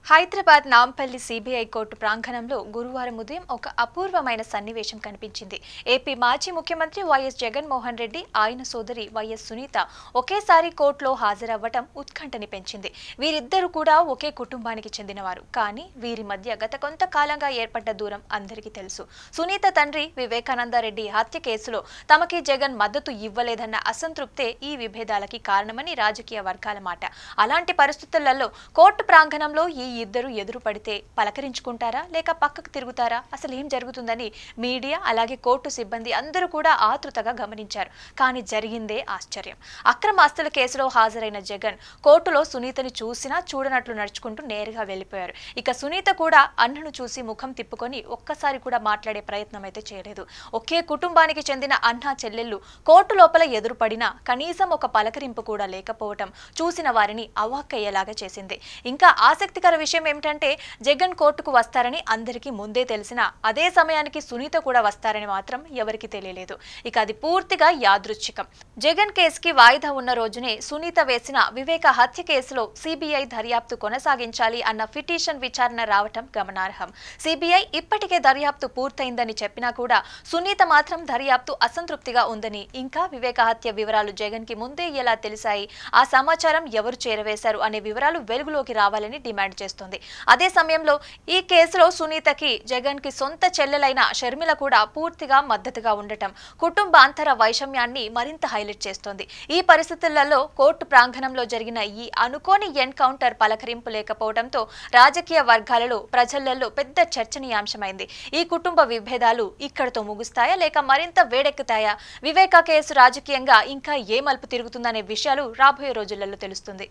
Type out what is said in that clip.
Hyderabad Nampally CBI court ప్రాంగణంలో గురువారం ఉదయం ఒక అపూర్వమైన సన్నివేశం కనిపించింది. ఏపీ మాజీ ముఖ్యమంత్రి వైఎస్ జగన్మోహన్ రెడ్డి, ఆయన సోదరి వైఎస్ సునీత ఒకేసారి కోర్టులో హాజరవ్వటం ఉత్కంఠని పెంచింది. వీరిద్దరూ కూడా ఒకే కుటుంబానికి చెందినవారు. కానీ వీరి మధ్య గత కొంతకాలంగా ఏర్పడ్డ దూరం అందరికీ తెలుసు. సునీత తండ్రి వివేకానందరెడ్డి హత్య కేసులో తమకి జగన్ మద్దతు ఇవ్వలేదన్న అసంతృప్తే ఈ విభేదాలకి కారణమని రాజకీయ వర్గాల మాట. అలాంటి పరిస్థితులలో కోర్టు ప్రాంగణంలో ఈ ఇద్దరు ఎదురు పడితే పలకరించుకుంటారా లేక పక్కకు తిరుగుతారా, అసలు ఏం జరుగుతుందని మీడియా అలాగే కోర్టు సిబ్బంది అందరూ కూడా ఆతృతగా గమనించారు. కానీ జరిగిందే ఆశ్చర్యం. అక్రమ ఆస్తుల కేసులో హాజరైన జగన్ కోర్టులో సునీతని చూసినా చూడనట్లు నడుచుకుంటూ నేరుగా వెళ్లిపోయారు. ఇక సునీత కూడా అన్నను చూసి ముఖం తిప్పుకొని ఒక్కసారి కూడా మాట్లాడే ప్రయత్నం అయితే చేయలేదు. ఒకే కుటుంబానికి చెందిన అన్నా చెల్లెళ్ళు కోర్టు లోపల ఎదురుపడినా కనీసం ఒక పలకరింపు కూడా లేకపోవటం చూసిన వారిని అవాక్కయ్యేలాగా చేసింది. ఇంకా ఆసక్తికర విషయం ఏమిటంటే జగన్ కోర్టుకు వస్తారని అందరికీ ముందే తెలిసిన అదే సమయానికి సునీత కూడా వస్తారని మాత్రం ఎవరికి తెలియలేదు. ఇక అది పూర్తిగా యాదృచ్ఛికం. జగన్ కేసుకి వాయిదా ఉన్న రోజునే సునీత వేసిన వివేక హత్య కేసులో సిబిఐ దర్యాప్తు కొనసాగించాలి అన్న పిటిషన్ విచారణ రావటం గమనార్హం. సిబిఐ ఇప్పటికే దర్యాప్తు పూర్తయిందని చెప్పినా కూడా సునీత మాత్రం దర్యాప్తు అసంతృప్తిగా ఉందని, ఇంకా వివేక హత్య వివరాలు జగన్ కి ముందే ఎలా తెలిసాయి, ఆ సమాచారం ఎవరు చేరవేశారు అనే వివరాలు వెలుగులోకి రావాలని డిమాండ్ చేస్తోంది. అదే సమయంలో ఈ కేసులో సునీతకి జగన్ కి సొంత చెల్లెలైన షర్మిల కూడా పూర్తిగా మద్దతుగా ఉండటం కుటుంబాంతర వైషమ్యాన్ని మరింత హైలైట్ చేస్తోంది. ఈ పరిస్థితులలో కోర్టు ప్రాంగణంలో జరిగిన ఈ అనుకోని ఎన్కౌంటర్ పలకరింపు లేకపోవడంతో రాజకీయ వర్గాలలో ప్రజలలో పెద్ద చర్చనీయాంశమైంది. ఈ కుటుంబ విభేదాలు ఇక్కడతో ముగుస్తాయా లేక మరింత వేడెక్కుతాయా? వివేక కేసు రాజకీయంగా ఇంకా ఏ మలుపు తిరుగుతుందనే విషయాలు రాబోయే రోజులలో తెలుస్తుంది.